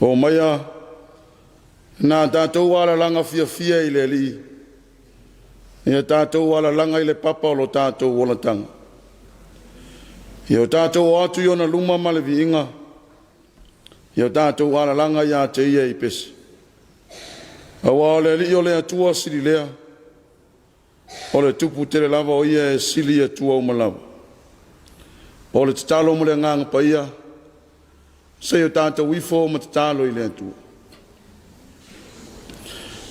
O maia, nā tātou ala langa fia i le li. Ia tātou ala langa i le papa o lo tātou ola tanga. Ia tātou atu i ona luma ma le viinga. Ia tātou ala langa ia te ia i pesi. Awa o le li o le atua sili lea. O le tupu te le lava o ia e sili atua o malawa. O le tatalo mo le nganga pa ia. Se o tātou wifo ma tatalo i le atua.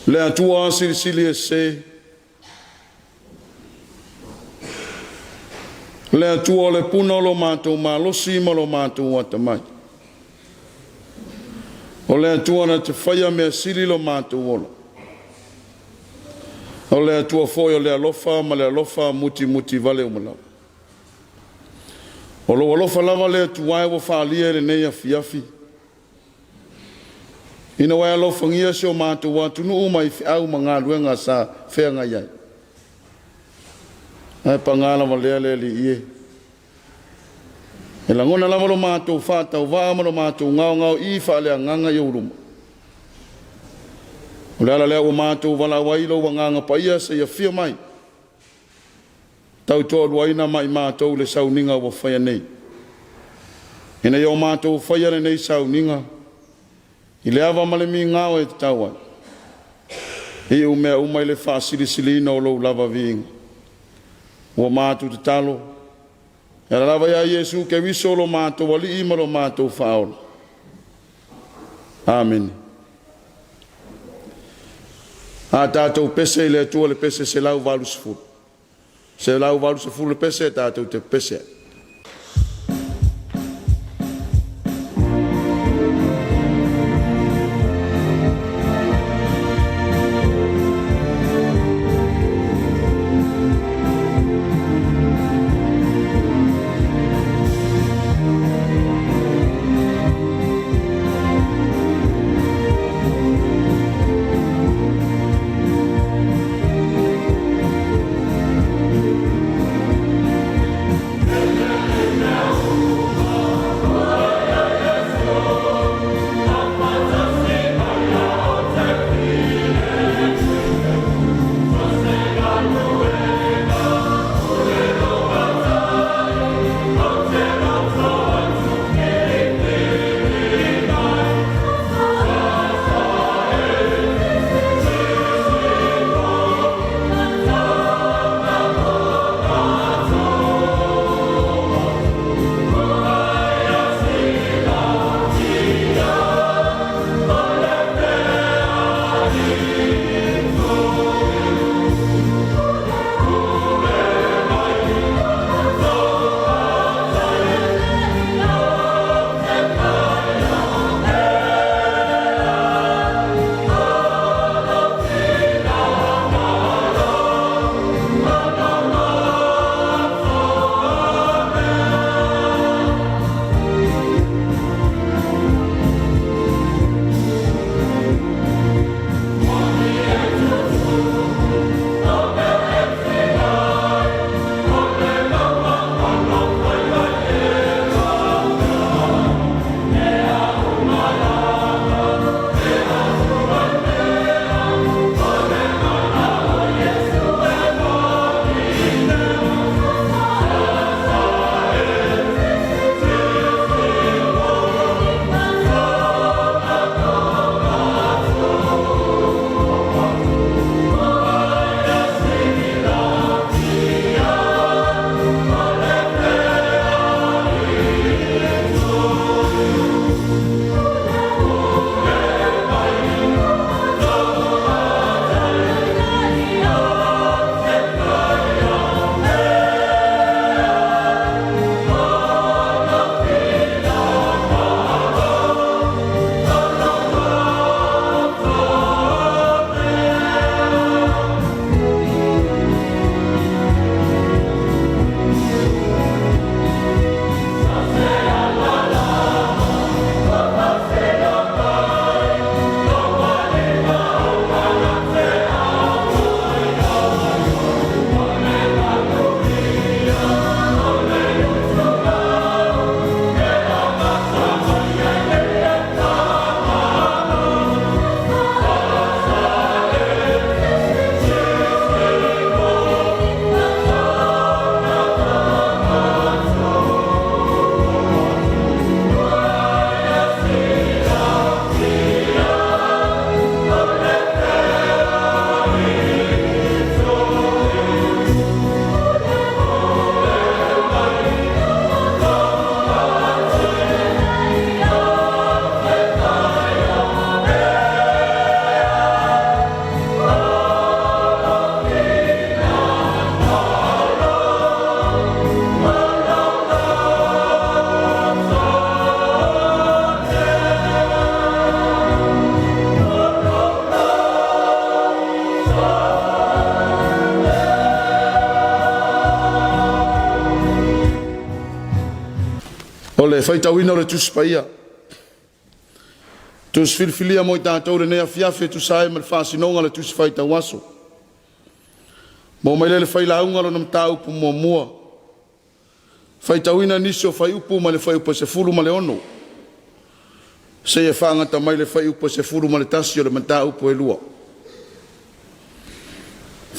Le atua sili e se. Le atua o le puna o lo mātou ma losi ma lo mātou atamai. O le atua na te whaia mea sili lo mātou ola. O le atua foi o le alofa ma le alofa muti vale o malawa. O lo alofa lava le atua e wa whaalia le nei Afiafi. Ina wai alofa ngia se o mātou atu nu umai au ma ngā luenga sa whea ngai ai. Ai pangala ma lea li ie. E langona lama lo mātou whātau vāma lo mātou ngau i whaalea nganga i uruma. O le ala lea o mātou wala wailo wa nganga paia se ia fia mai. Tau toa luaina mai mātou le sauninga wa whaia nei. Ina iau mātou whaia nei sauninga. I le awa male mi ngāo e te tauai. I umea umai le whaasiri no lo lava viinga. Ua mātou te talo. E lava ia Yesu ke wiso lo mātou wali ima lo mātou whaola. Amen. A tātou pese i le atua le pese se lau walu sefulu. Se lau walu sefulu le pese tātou te pese. le faitauina o le tusipaia. Tusfilfilia mo i tātou le nea Afiafi tu sae ma le whaasinonga le tusi faitau aso. Mo mai le whailaunga lo nam tāupu mua mua. Faitauina nisi o whaiupu ma le whaiupa se fulu ma le ono. Se e whaangata mai le whaiupa se fulu ma le tasi o le mataupu e lua.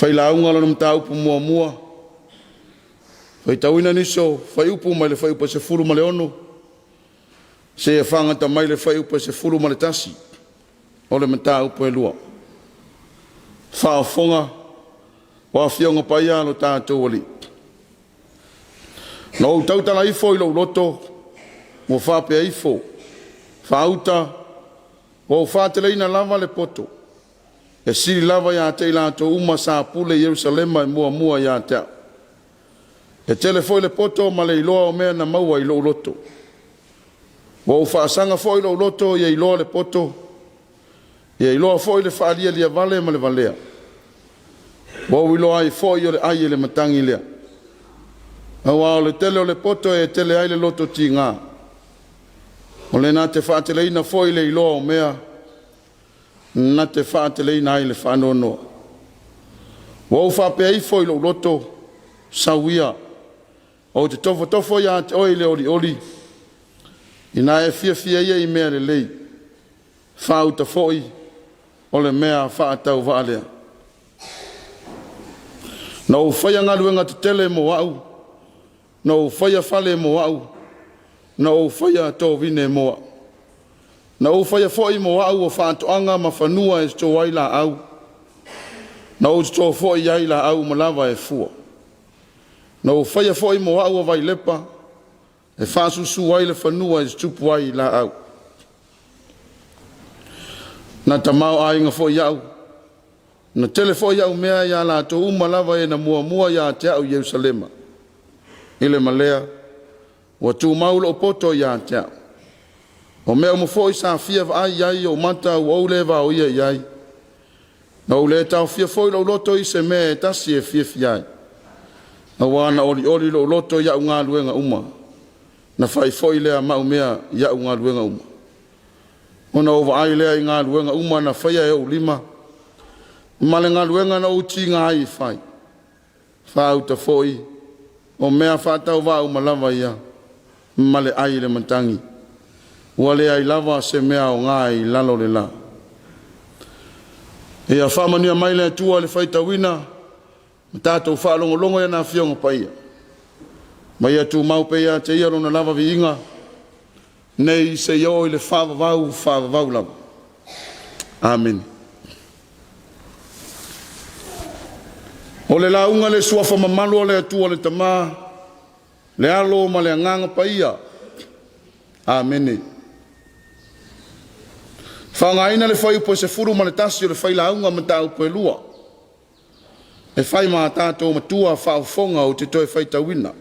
Whailaunga lo nam tāupu mua mua. Faitauina nisi o whaiupu ma le whaiupa se fulu ma le ono. Se e whaangata mai le whaiupa se fulu ma le tasi o le mataupu e lua. Whaafonga wa fionga paia lo tātou ali. No tautala ifo ilo loto, mo whapea ifo, whauta, o whāteleina lava le poto. E siri lava ia te ilato uma sa pule Yerusalema e mua mua ia te. E telefoi le poto ma le iloa o mea na maua ilo loto. O whaasanga fo ilo loto ia iloa le poto, ia iloa fo ile whaalia lia vale ma le valea. Wa wilo ai fo i le ai le matangi lea. Awa o le tele o le poto e tele ai le loto ti ngā. O le nā te whaateleina fo i le iloa o mea, nā te whaateleina ai le whanonoa. Wa u whapea i fo i lo loto sawia. O te tofo ia te oi le oli. I nā e fia ia i mea le lei. Whauta fo i o le mea whaatau waalea. Na u whaia ngaluenga te tele mo au, na u whaia whale mo au, na u whaia tō vine mo au. Na u whaia whoi mo au o whaatoanga ma whanua e tō waila au, na u tō whoi aila au ma lava e fua. Na u whaia whoi mo au o vai lepa, e whasusu waile whanua e tupu aila au. Na tamau ainga whoi au, na telefo ia umea ia la to uma lava e na mua ia te au Yerusalema. Ile malea, wa tu maulo poto ia te au. O mea umofo isa fia ai ai o mata u au leva o ia iai. Na u le tau fia foi lo loto i se mea e tasi e fia fiai. Na wana oli lo loto ia unga luenga uma. Na fai foi lea ma umea ia unga luenga uma. Ona ova ai lea inga luenga uma na faya e u lima. Male ngā luenga na uti ngā ai whai. Whauta foi. O mea whātau wau malawa ia. Male ai le mantangi. Wale ai lava se mea o ngā ai lalo le la. E a whamania mai le tua le whaita wina. Tātou whaalongolongo ia nā whionga paia. Mai atu maupe ia te ia rona lava vi inga. Nei se ioi le whāvavau lava. Amen. O le launga le suafa mamalu o le atua le tamā, le alo ma le anganga paia. Amene. Whangaina le whai upo se furu ma le tasi o le whai launga ma tau po e lua. E whai maa tātou matua whaufonga o te toi whai tawina.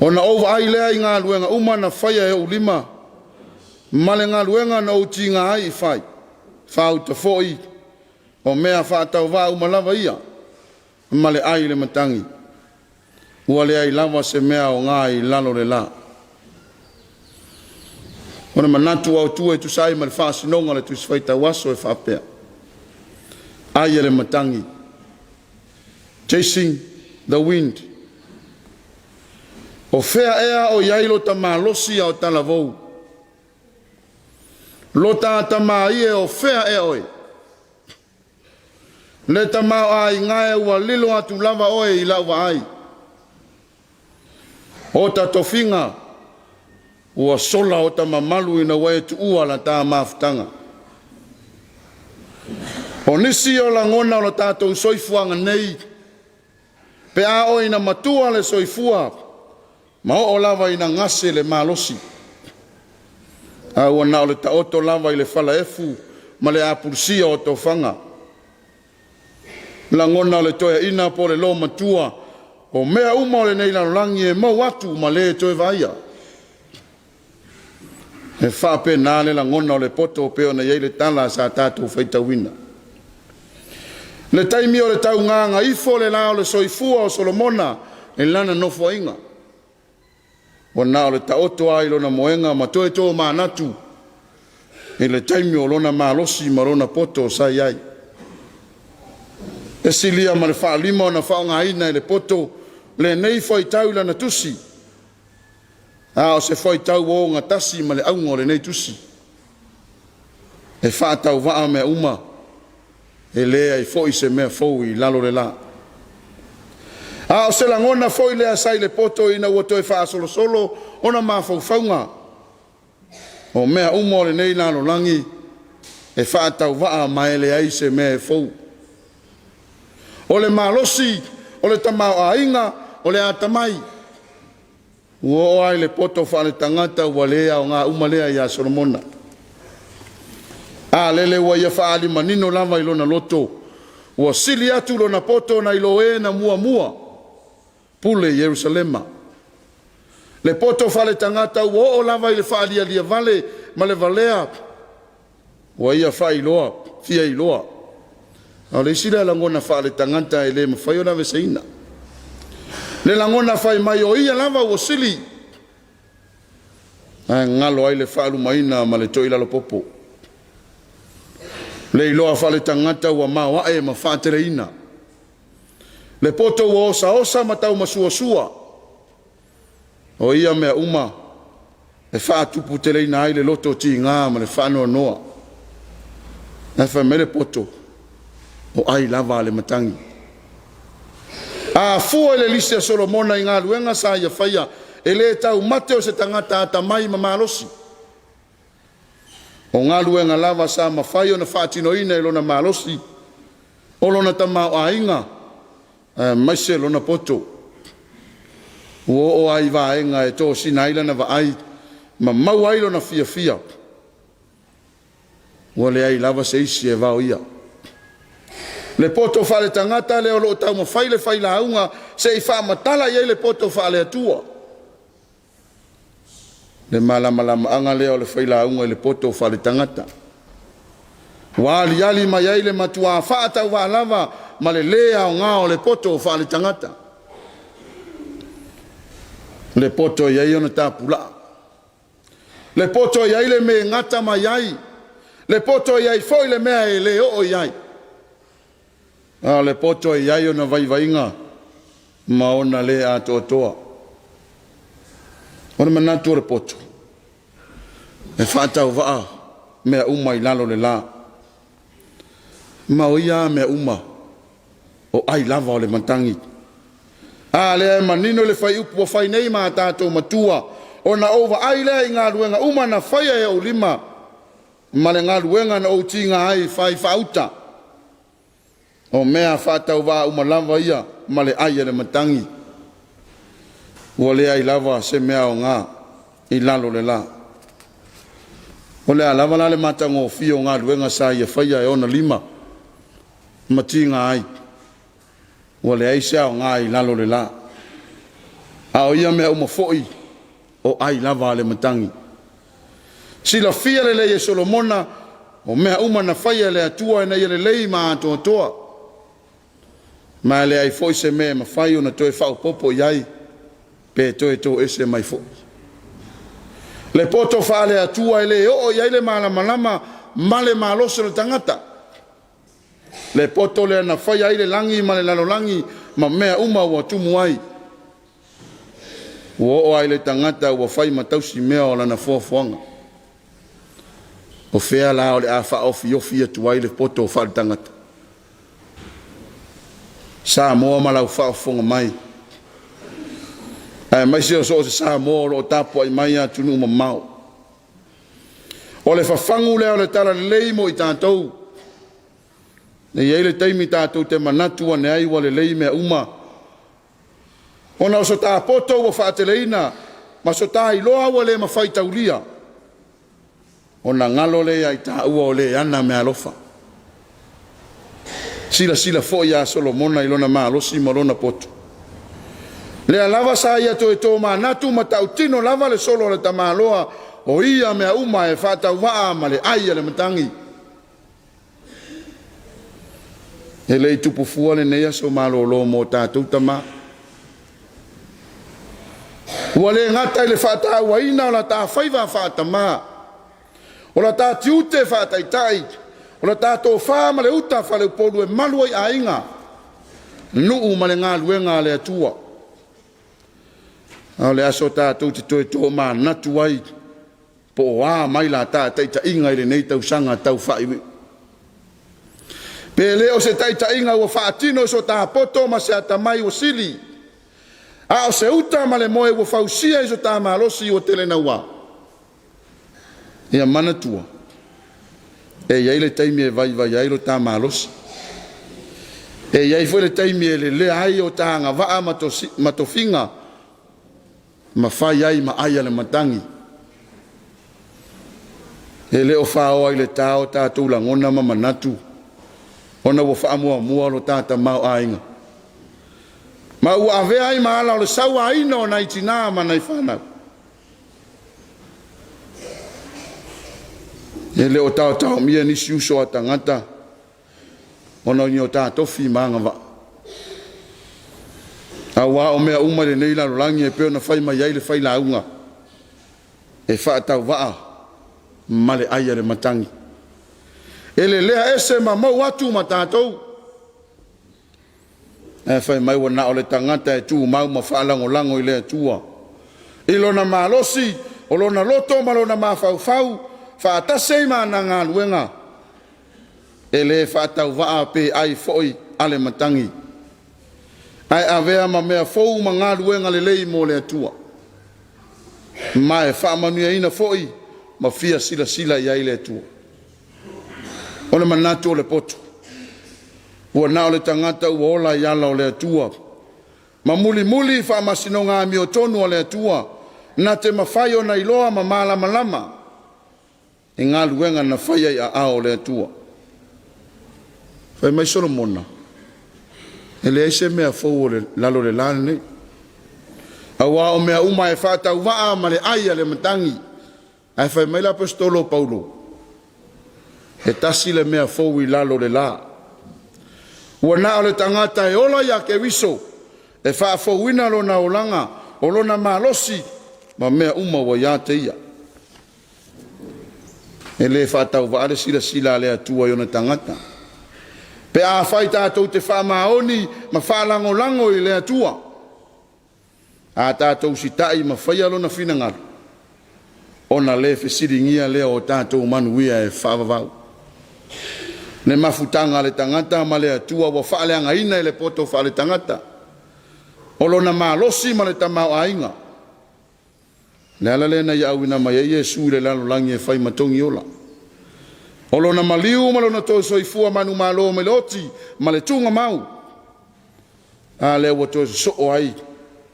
O na ova ai lea i ngā luenga uma na whai e o lima. Ma le ngā luenga na uti ngā ai whai. Whau ta foi. O mea whaatau wau malawa ia, ma le ai le matangi. Ua le ai lava se mea o ngā i lalo le la. Ona manatu au tua e tu sai ma le whaasinonga le tu swaita waso e whapea. Ai le matangi. Chasing the wind. O whea ea o iailo ta malosi au talavou. Lota ta mai e o whea ea oi. Le tamau ai ngae ua lilo atu lava oe i lawa ai. O ta tofinga ua sola o ta mamalu ina wae tu ua la ta mafutanga. O nisi o la ngona o la tātou soifuanga nei. Pe a o ina matua le soifua. Ma o lava ina ngase le malosi. A ua nao le taoto lava i le fala efu. Ma le apursia o tofanga. La ngona le toia ina po le lo matua. O mea uma o le nei langi e mau atu ma le toe vaia. E whape nā le la ngona o le poto o peo na iei le tala sa tātou whaitawina. Le taimi o le tau nganga ifo le lao le soifua o Solomona e lana nofo inga. Wana o le taoto ai lona moenga ma toe tō mānatu. I le taimi o lona mālosi ma lona poto sai ai. E silia ma le whaalima o na whaonga ina i le poto le nei whai tau lana tusi. O se whai tau o ngā tasi ma le aunga o le nei tusi. E whaatau waa mea uma. E lea i fo i se mea fo i lalo le la. O se langona fo i lea sai le poto ina ua toe wha solo solo ona maa whaunga. O mea uma o le nei lalo langi e whaatau waa mai le ai se mea fo. O le malosi, o le tamau a inga, o le atamai. Ua o ai le poto wha le tangata ua lea o ngā umalea ia Solomona. Lele ua ia whaali manino lava ilona loto. Ua sili atu lona poto na ilo na mua mua. Pule Jerusalema. Le poto whale tangata ua o lava ile whaali alia vale ma le valea. Ua ia wha iloa, fia iloa. Le sila langona whaale tangata ele mawhai o na veseina. Le langona whai mai o ia lava ua sili. Ngalo ai le whaalu maina ma le toila lo popo. Le iloa whale tangata ua mawa e ma whātere ina. Le poto ua osa osa ma tau masua sua. O ia mea uma. E whaatupu te leina ai le loto ti ngā ma le whanoa noa. E whamele poto. O ai lava le matangi. Fua le lisia Solomona i ngā luenga sa ia whaia. E le tau mate o se tangata ata mai ma malosi. O ngā luenga lava sa mawhai o na whaatino ina i lona malosi. O lona tamau a inga. Maise lona poto. O ai vaenga e tō sinaila na va ai. Ma mau ai lona fia fia. O le ai lava se isi e vau ia. Le poto whale tangata leo lo tau ma whaile whaila aunga se i wha matala iei le poto whale atua. Le malama anga leo le whaila aunga i le poto whale tangata. Wali ali ma iei le matua whaata wa lava ma le lea o ngā o le poto whale tangata. Le poto iei ona tāpula. Le poto iei le me ngata ma iei. Le poto iei foi le mea e le o iei. Le poto e iai ona vaivainga ma ona le a toa. Ona manatu o le poto. E whaatau waa mea uma i lalo le la. Ma o ia mea uma o ai lava o le matangi. Le manino le whai upu o whai nei ma tātou matua. Ona ova ai lea i ngā ruenga uma na whaia e o lima. Ma le ngā ruenga na o tinga ai whai whauta. O mea whātau wā umalava ia ma le aia le matangi. Ua lea i lava se mea o ngā i lalo le la. O lea lava la le matango o fio ngā luenga sa ia whaia e ona lima. Matinga ai. Ua lea i sea o ngā i lalo le la. O ia mea umafoi o ai lava le matangi. Sila fia le lei e Solomona o mea uma na whaia le atua e na ia le lei ma atoa toa. Ma le ai foi se me ma fai ona toe whao popo iai pe toe to ese mai foi. Le poto whaale atua e le o iai le malama ma le maloso le tangata. Le poto le ana whai ai le langi ma le lalolangi ma mea uma ua tumu ai. Ua o ai le tangata ua whai matausi mea o lana fuafuanga. O whea la o le a wha ofi atu ai le poto o whaale tangata. Samoa malau whaafonga mai. Mai se o so se Samoa o Tapuaiga mai atu numa mau. O le whawhangu leo le tala lei mo i tātou. Ne iei le teimi tātou te manatua ne ai wa le lei mea uma. O na o so tā poto wa whaateleina, ma so tā iloa wa le mawhai taulia. O na ngalo le ai tā ua o le ana mea lofa. Sila fo ia Solomona i lona malosi ma lona poto. Le lava sa ia to e tō manatu ma tautino lava le solo le tamaloa o ia mea uma e whatau waa ma le aia le matangi. E lei tupu fua le neia so malolo mo tātou tama. Ua le ngata i le whaatauaina o la tā whaiva whaatama. O la tā tiute whaataitai. O la tā tō whā ma le uta whale upolu e malu ai ainga. Nuu ma le ngā luenga le atua. O le aso tātou te toe tō mā natu ai. Po wā mai la tā taita inga i le nei tau sanga tau whaiwi. Pe leo se taita inga ua whaatino so tā poto ma se atamai o sili. A o se uta ma le moe ua whausia i so tā malosi o telena wā. Ia manatua. E iai le taimi e vai vai ai lo tā malosi. E iai fwe le taimi e le ai o tā anga waa matofinga. Ma whai ai ma aia le matangi. E leo whao ai le tāo tātou langona ma manatu. Ona ua whaamua mua lo tāta mau ainga. Ma ua avea ai maala o le saua aina o nai tina ma nai whanau. E leo tau mia nisi uso a tangata. Ona ni o tātofi maanga wa. A wā o mea umare nei lalo langi e peo na whai mai ai le whai launga. E whaatau waa. Male aia le matangi. Ele lea ese ma mau atu ma tātou. E whai mai wana o le tangata e tū mau ma whaalango lango i lea tua. I lona malosi, o lona loto ma lona ma whau, whaatasei ma na ngā luenga. Ele whaatau waa pe ai foi ale matangi. Ai avea ma mea fou ma ngā luenga le lei mo lea tua. Ma e whaamanuia ina foi, ma fia sila sila i ai lea tua. O le manatu o le poto. Ua nao le tangata ua ola i ala o le atua. Ma muli muli wha masino ngā mi o tonu o le atua. Na te mawhai o na iloa ma malama lama. E ngā luenga na whai ai a ao le atua. Whai mai Solomona. E le eise mea fau o le lalo le lane nei. Awa o mea uma e whātau waa ma le aia le matangi. Ai whai mai la apostolo Paulo. E tasi le mea fau i lalo le la. Ua na o le tangata e ola ia ke wiso. E wha fau ina lo na olanga. O lo na malosi. Ma mea uma wa ia te ia. E le whatau waare sila sila le atua i ona tangata. Pe a whai tātou te wha maoni. Ma wha lango lango i le atua. A tātou si tai ma whai alo na whina ngaru. Ona le whesiringia leo o tātou manuia e whavavau. Ne mafutanga le tangata ma le atua wa whaaleanga ina le poto whaale tangata. Olo na malosi ma le tamau ainga. Le ala le na iauina ma Yesu le lalo langi e whai matongi ola. Olo na maliu ma lo na toi soifua manu malo me loti ma le tunga mau. A le wa toi soo ai.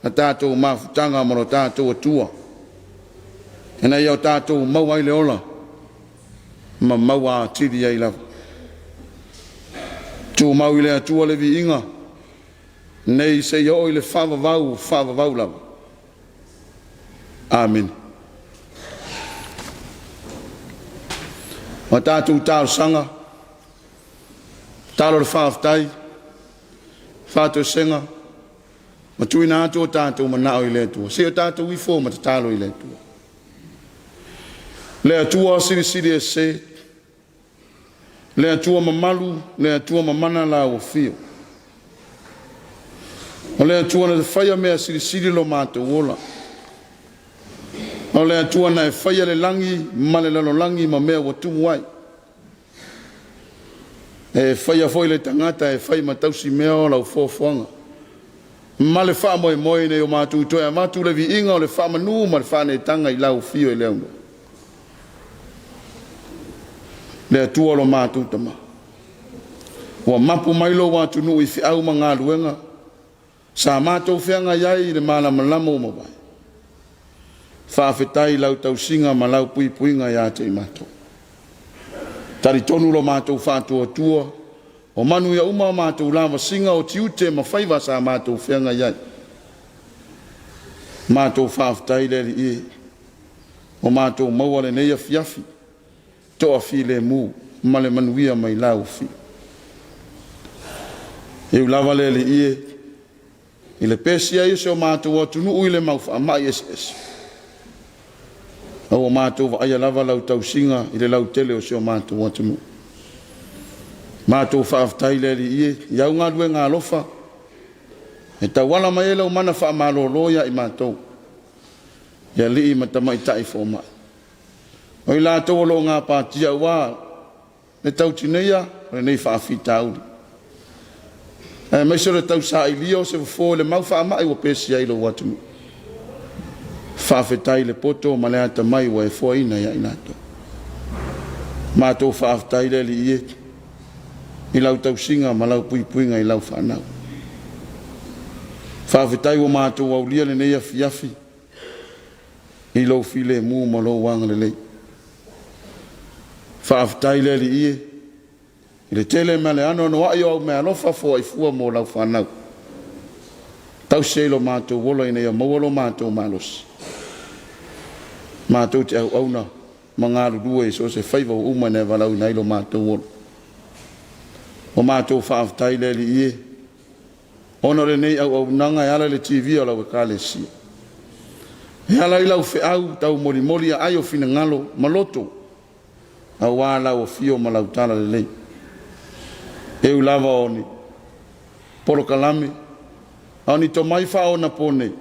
Na tātou mafutanga ma lo tātou atua. E na iau tātou mau ai le ola. Ma mau a tiri ai lava. Tu mau i le atua le vi inga. Nei se iau i le whavavau lava. Amen. Ma tātou tāo sanga. Tālo le whaaftai. Whātou senga. Ma tuina atu o tātou manao i le atua. Se o tātou i fō ma te tālo i le atua. Le atua siri siri e se. Le atua mamalu, le atua mamana la o fio. O le atua na te whaia mea siri siri lo mātou ola. O le atua na e whaia le langi, ma le lalo langi ma mea wa tumu ai. E whaia foi le tangata e whai matausi mea o lau fōwhanga. Ma le wha moe moe ne o mātou toi a mātou le vi inga o le wha manu ma le wha ne tanga i lau fio e leauno. Le atua lo mātou tama. Ua mapu mailo wātu nui fi au ma ngā luenga. Sa mātou whianga iai le malama lama o mawai. Whawhetai lau tau singa ma lau pui puinga ia te i mātou. Tari tonu lo mātou whātua tua. O manu ia uma mātou lava singa o tiute ma whaiva sa mātou whianga iai. Mātou whawhetai le li ie. O mātou maua le nei Afiafi. Toa fi le mu, ma le manuia mai lau fi. E lava le ie, I le pesi ai se o mātou atunu ui le mau whaamai esi. Au o mātou wa aia lava lau tausinga i le lau tele o se o mātou atunu. Mātou whaaftai le li ie, iau ngā lue ngā lofa. E tawala mai e lau mana whaamaloloia i mātou. Ia li i matama i tai fōma. O i lātou o lo ngā pātia wā, me tau tineia, re nei whaafita auri. Mai se le tau sa i lio se fo le mau whaamai o pesi ai lo watunu. Whaafetai le poto ma le ata mai wa e fo ina ia inato. Mātou whaafetai le li ie. I lau tau singa ma lau pui puinga i lau whanau. Whaafetai o mātou au lia le nei Afiafi. I lau file mu ma lau wanga le lei. Whaafetai le li ie. I le tele me le ano no ai o me alofa fo ai fua mo lau whanau. Tau seilo mātou wola i nei a mawalo mātou malos. Mātou te au auna mangaru dua i so se whaiva o uma ne walau nei lo mātou wola. O mātou whaafetai le li ie. Ono le nei au nanga e ala le TV o lau e kāle sia. E ala i lau au tau mori mori a ai o fina ngalo maloto. Au wā lau o fio ma lau tala le lei. E u lava o ni polo kalame. Au ni to mai wha o na pone.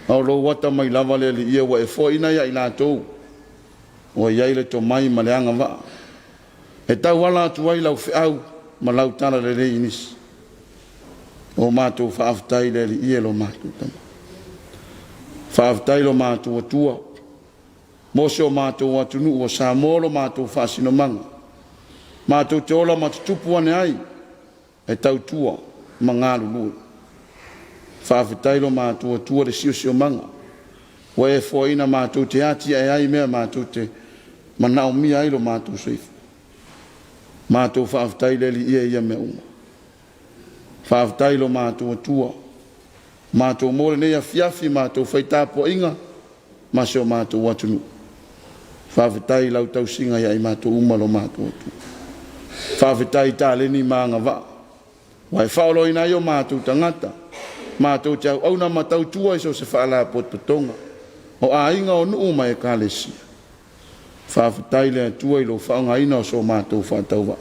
Au lo wata mai lava le li ia wa e fo ina ia i lātou. O iai le to mai ma le anga wa. E tau wala atu wai lau au ma lau tala le lei inis. O mātou whaafetai le li ia lo mātou tama. Whaafetai lo mātou atua. Mose o mātou atunu o Samoa lo mātou whaasino manga. Mātou te ola matutupu ane ai. E tau tua mangalu lue. Whaafetai lo mātou atua le sio manga. Wa e fōina mātou te ati ai ai mea mātou te manao mi ai lo mātou seifu. Mātou whaafetai le li ia mea uma. Whaafetai lo mātou atua. Mātou mōre nei Afiafi mātou whaitapo inga. Maseo mātou atunu. Whaafetai lau tau singa ia i mātou uma lo mātou atua. Whaafetai tā leni maanga wa. Wai whaolo ina i o mātou tangata. Mātou te au na matau tua iso se whaala pototonga. O a inga o nuu mai e kālesia. Whaafetai le atua i lo whaonga ina o so mātou whaatau wa.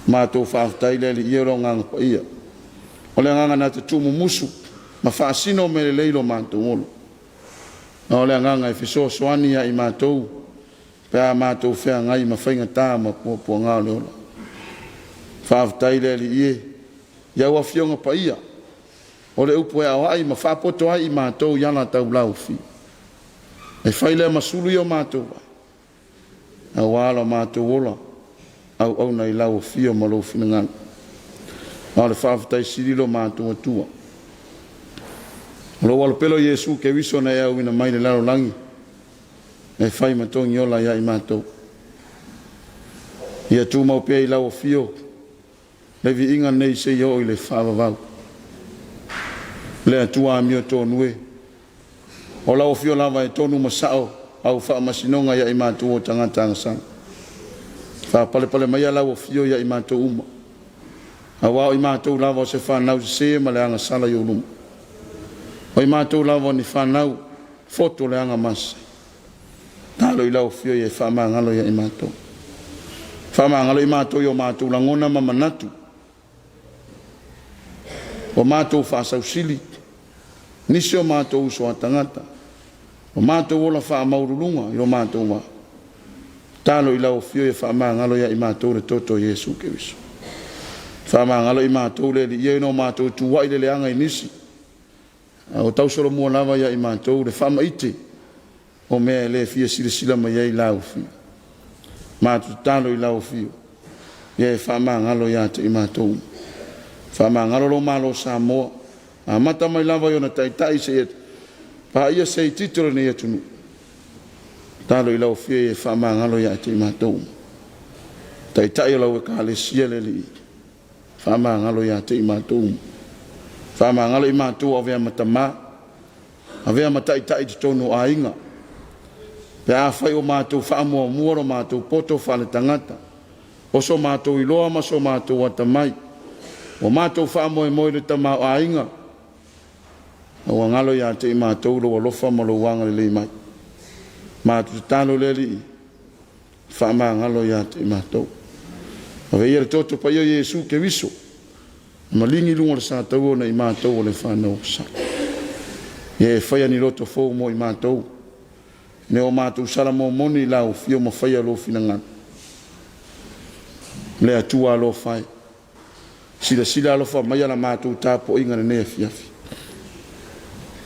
Mātou whaafetai le li ia ro nganga pa ia. O le nganga na te tumu musu. Ma whaasino me le leilo mātou olo. O le nganga e fiso soani ia i mātou. Pea mātou whea ngai ma whainga tā ma pua ngā le ola. Whaafetai le li ie. Iau a fionga pa ia. O le upu e au ai ma whaapoto ai i mātou iana tau lau fi. E whaile masulu i o mātou. Au ala mātou ola. Au nei lau fi o malo fina ngana. O le whaafetai sirilo mātou atua. Lo walo pelo Yesu ke wiso na ia uina mai le laro langi. E whai matongi ola ia i mātou. Ia tū mau pia i lau fio. Levi inga nei se i o i le whaavavau. Le atua a mio tō nue. O lau fio lava e tonu masao. Au wha masinonga ia i mātou o tangata angasanga. Wha pale mai a lau fio ia i mātou uma. A wao i mātou lava o se whanau se ma le angasala i oluma. O i mātou lava ni whanau foto le anga masa. Talo i lau fio i e whamangalo ia i mātou. Whamangalo i mātou i o mātou langona mamanatu. O mātou whasausili. Nisi o mātou uso a tangata. O mātou ola wha maurulunga i o mātou wa. Talo i lau fio i whamangalo ia i mātou le toto Yesu ke wiso. Whamangalo i mātou le li ia no mātou tuwa i le anga i nisi. O tau soro mua lava ia i mātou le whamaite. O mea le fia sila mai ia i lau fio. Mātou talo i lau fio. Ia i whamangalo ia te i mātou. Whamangalo lo malo Samoa. A mata mai lava i ona taitai se ia. Pa ia se i titolo ni ia tunu. Talo i lau fia i whamangalo ia te i mātou. Taitai lau e kāle sia le li. Whamangalo ia te i mātou. Whamangalo i mātou a vea matama. A vea mataitai te tono a inga. Pe a whai o mātou whaamua muaro mātou poto whale tangata. O so mātou i loa ma so mātou atamai. O mātou wha moe moe le tamau ainga. O ngalo ia te i mātou lo alofa ma lo wanga le mai. Mātou te talo le li. Wha maa ngalo ia te i mātou. A vei ere toto pa ia Yesu ke viso. Ma lingi lunga le sa tau na i mātou o le whanau sa. Ie whaia ni roto fōu mo i mātou. Ne o mātou sala mo moni lau fio ma whaia lo fina ngana. Le atua lo whai. Sila alo wha mai ala mātou tāpo inga ne Afiafi.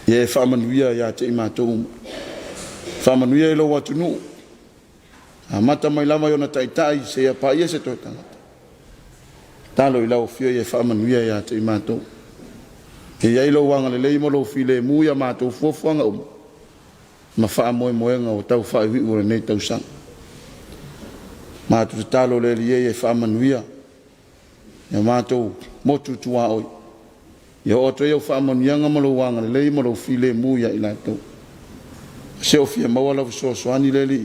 Ie whamanuia ia te i mātou. Whamanuia i lo watu nu. A mata mai lama yona taitai se ia pa ia se toi tangata. Talo i lau fio ie whamanuia ia te i mātou. E ia ilo wanga le leimo lo file muia mātou fuafuanga ma wha moe moenga o tau wha iwi ure nei tau sang. Mātou talo le li ie whamanuia. Ia mātou motu tua oi. Ia o toi au whaamanuianga malo wanga le leimo lo file muia i lātou. Se o fia mawala visosoani le li.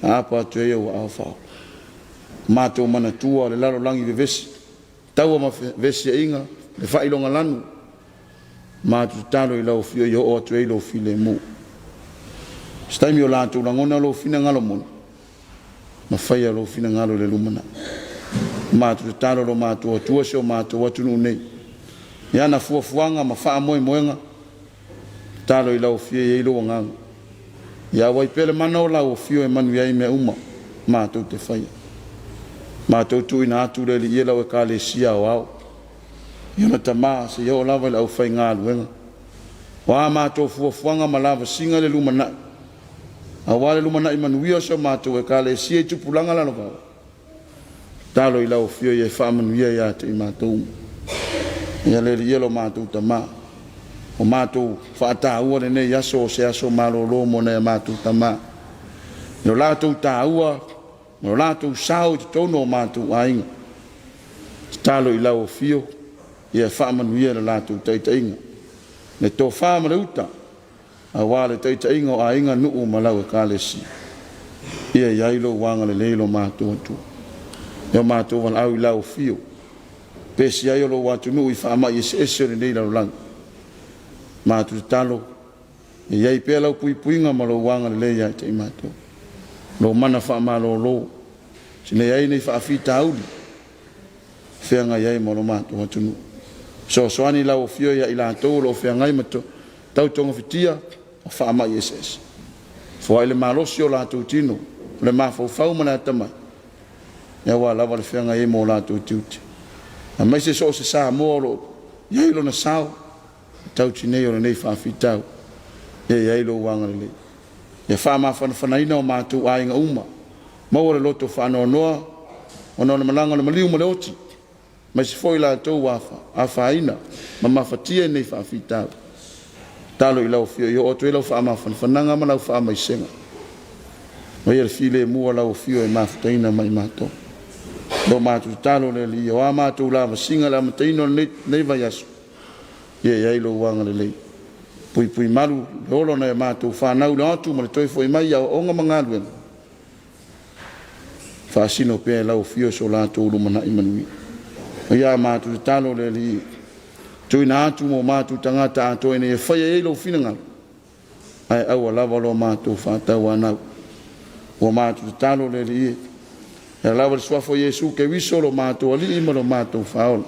Apa toi au au whao. Mātou mana tua le laro langi ve vesi. Taua ma vesi inga. Le whailonga lanu. Mātou talo i lau fio i o toi lo file mu. Staimi o lātou langona lo fina ngalo mona. Ma whaia lo fina ngalo le lumana. Mātou talo lo mātou atua se o mātou atunu nei. Ia na fuafuanga ma wha moe moenga. Talo i lau fio i ilo nganga. Ia wai pele mana o lau fio e manu iai mea uma. Mātou te whaia. Mātou tu ina atu le li ia lau e ka le sia o au. Ia na tamaa se ia o lava le au whai ngā luenga. Wā mātou fuafuanga ma lava singa le lumana. A wale lumana i manuia se o mātou e ka le sia i tupulanga lalo vau. Talo i lau fio i e whaamanuia ia te i mātou. Ia le li elo mātou tamaa. O mātou whaataua le nei aso o se aso malolo mo nei mātou tamaa. Io lātou tāua, mo lātou sao i te tono o mātou ainga. Talo i lau fio i e whaamanuia le lātou taitainga. Ne tō whaamarauta, a wale taitainga o ainga nuu ma lau e kālesi. Ia iailo wanga le leilo mātou atua. Ia mātou wan au i lau fio. Pesi ai o lo watu nuu i whaama i ese o nei lau lang. Mātou talo. E iai pēr lau puipuinga ma lo wanga le leia te i mātou. Lo mana whaama lo lo. Sine iai nei whaafita auli. Whianga iai ma lo mātou watu nuu. So soani lau fio ia i lātou lo whiangai mato. Tau tonga whitia o whaama i ese. Fua ile malosi o lātou tino. Le mafau fau mana tamai. Ia wā lawa le whianga e mō lātou tiuti. A mai se so se sā mōro, iailo na sao, tau tinei o le nei whawhitau. Iailo wanga le. Ia whama whanaina o mātou ainga uma. Mau le loto whanoa noa, o nō le malanga le maliu ma le oti. Mai se foi lātou wafa, a whaina, ma mawhatia nei whawhitau. Talo i lau fio, i o tu e lau whama whananga ma lau whama i senga. Mai le file mua lau fio e mawhataina mai mātou. Lo mātou talo le li, o a mātou lava singa la mataino nei vai aso. Ia ilo wanga le lei. Pui maru, le olo na e mātou whanau le atu, ma le toi foi mai au onga mangaluena. Whaasino pēr lau fio so lātou lumana i manui. Ia mātou talo le li, tui na atu mo mātou tangata ato ene e whaia e ilo finanga. Ai au a lava lo mātou whatau anau. O mātou talo le li e. E lawa le suafo Yesu ke wiso lo mātou ali ima lo mātou whaola.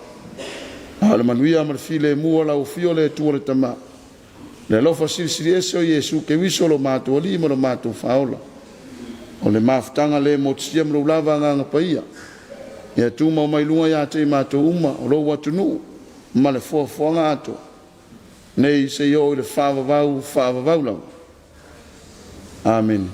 A le manuia ma le file mua lau fio le tua le tama. Le lofa sirisiri ese o Yesu ke wiso lo mātou ali ima lo mātou whaola. O le mafutanga le motisia mlo lava nganga paia. Ia tuma o mai lunga ia te mātou uma o lo watu nuu. Ma le fuafuanga ato. Nei se yo le whaavavau lau. Amen.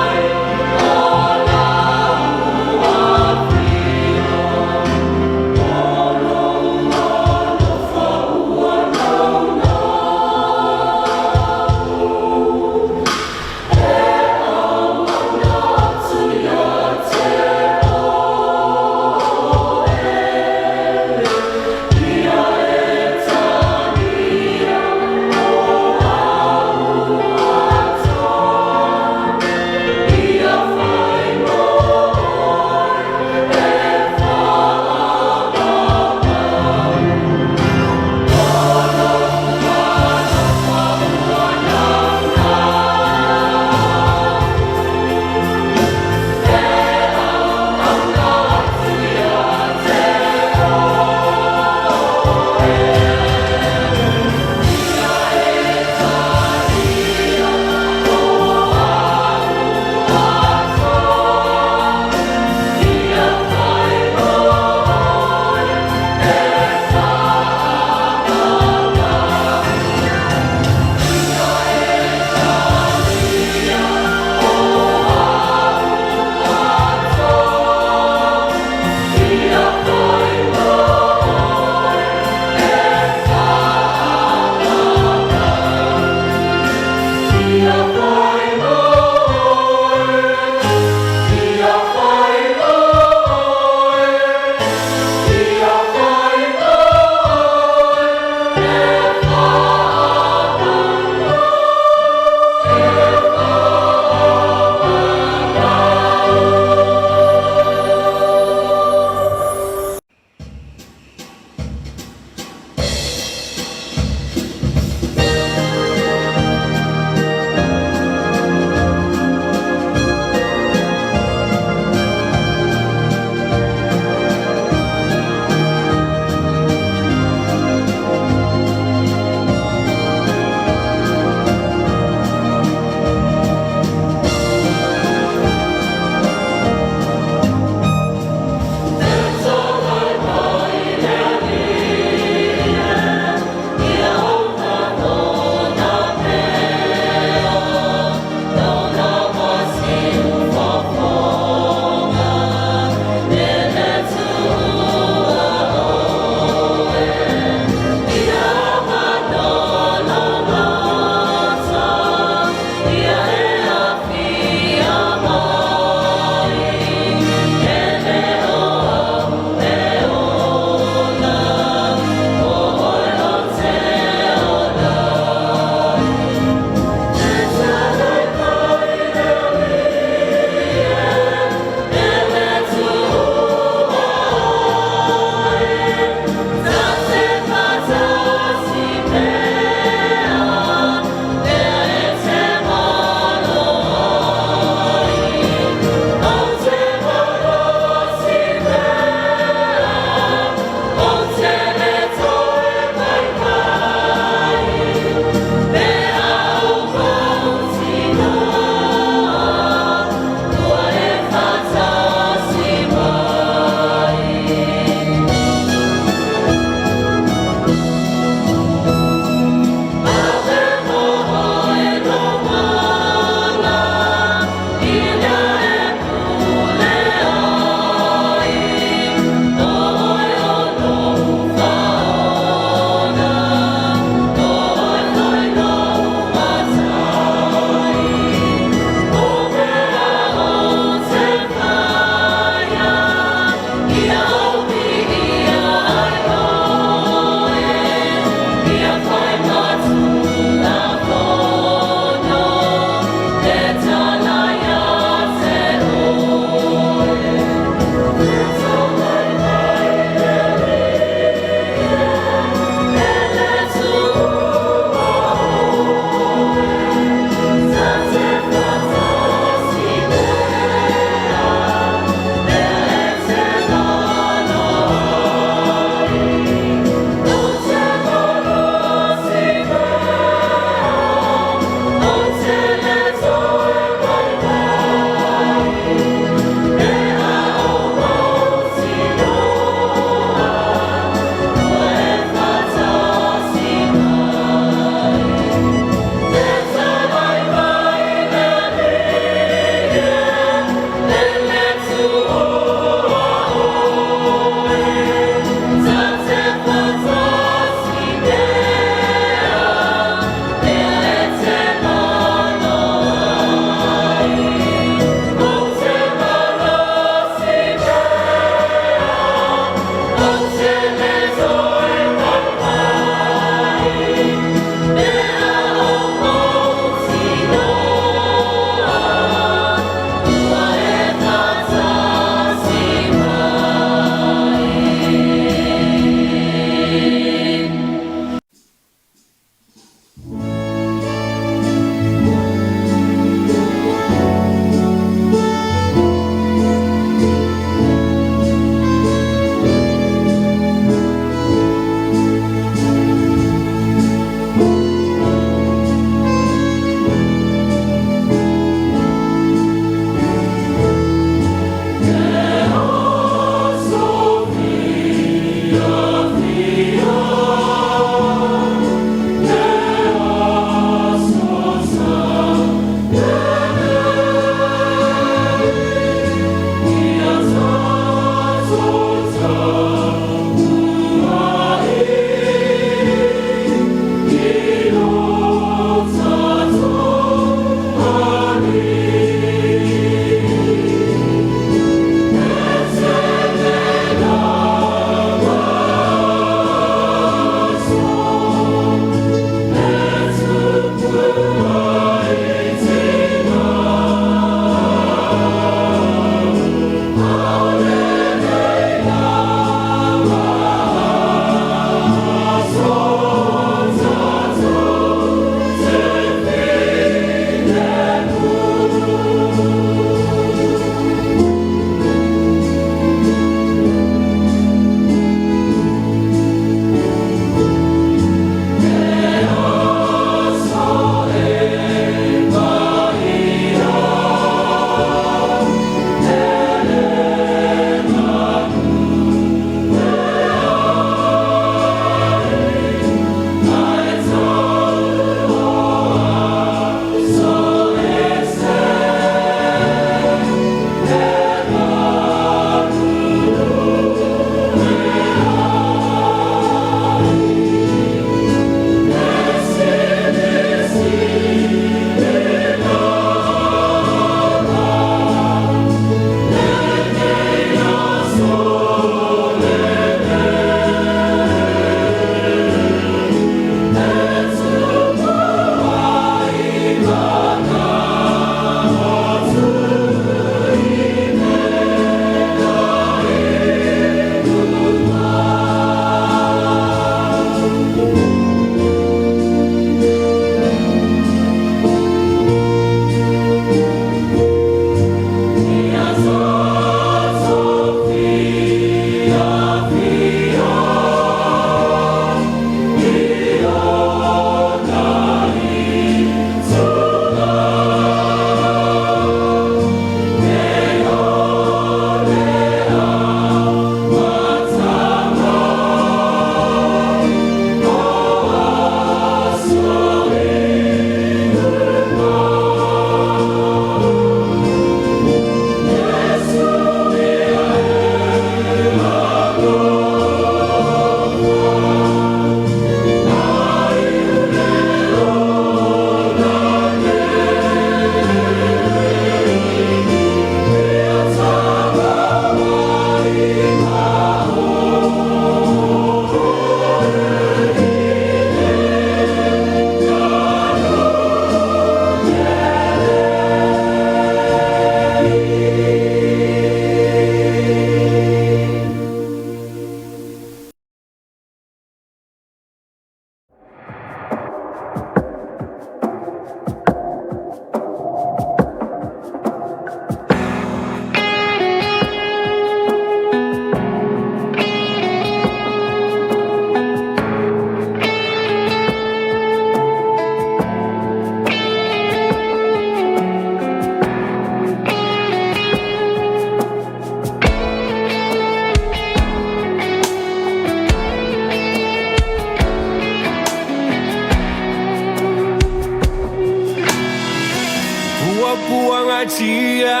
puanga tia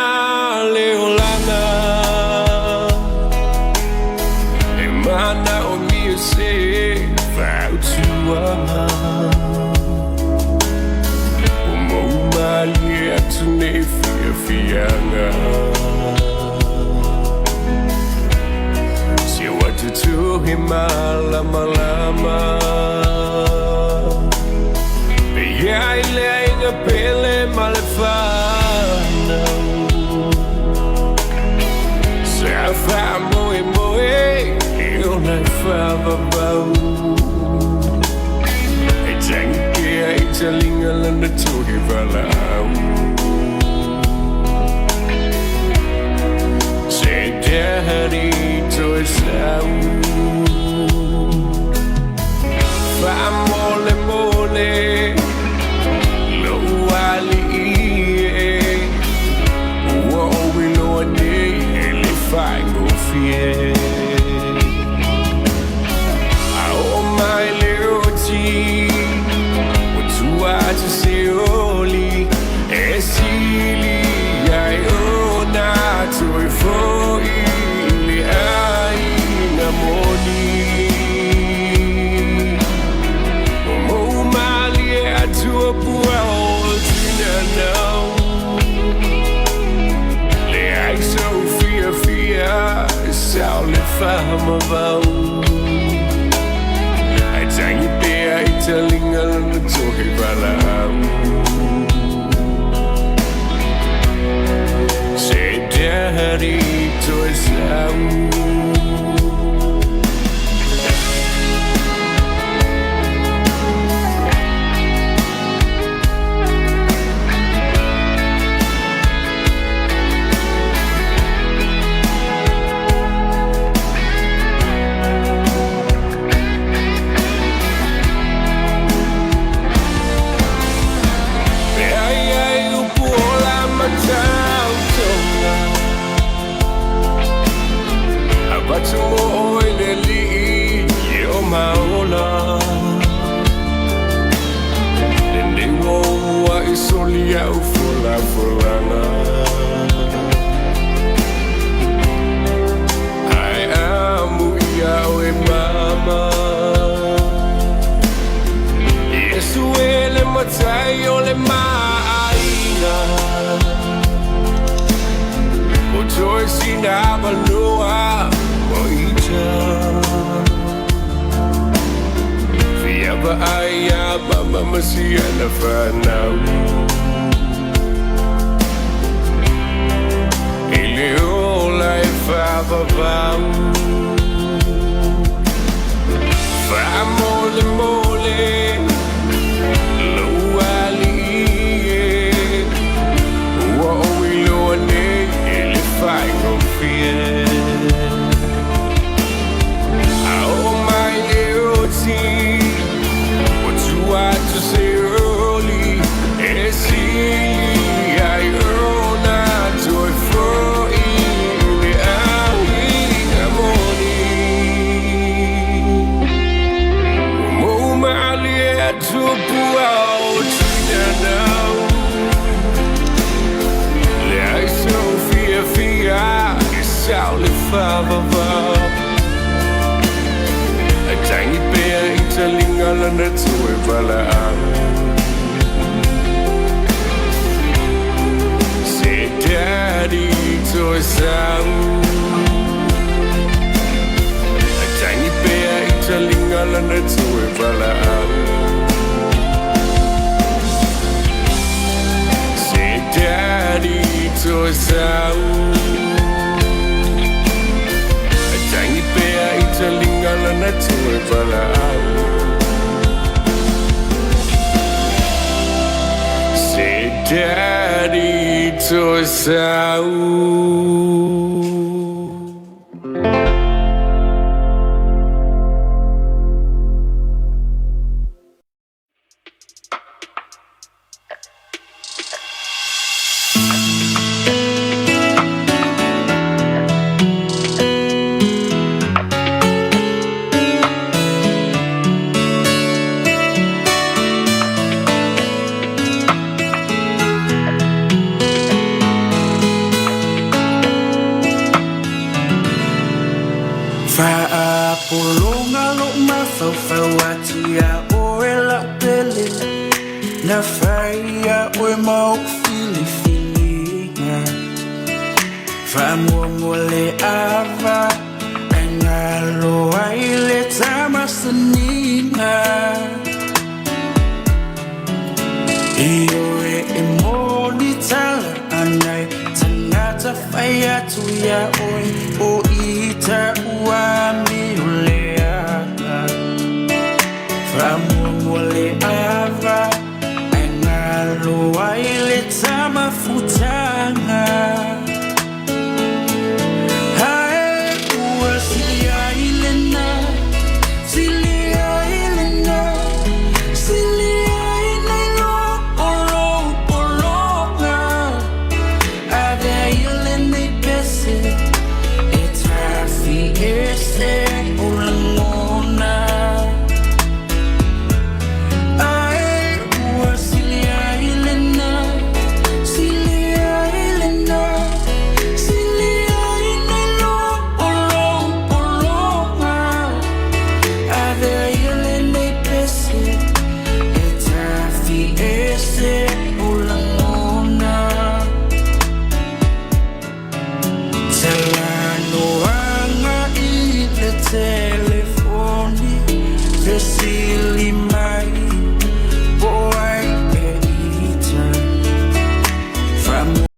leolana e mana o mi se fau tuanga o mo mali atune fianga se watu tu himala malama ya ile inga pele malefana se afamo e moe eu na fava bau e tanke e talinga lana tohi valau se daddy to sau famole mole Fama vau ai tangi pe ai talinga na tohi valau se daddy to sau Daddy to Saul. Fire we mau fili Famongole ava Engalo aile tamasanina Iyo emoni tala anai Tangata fire to ya oi o ita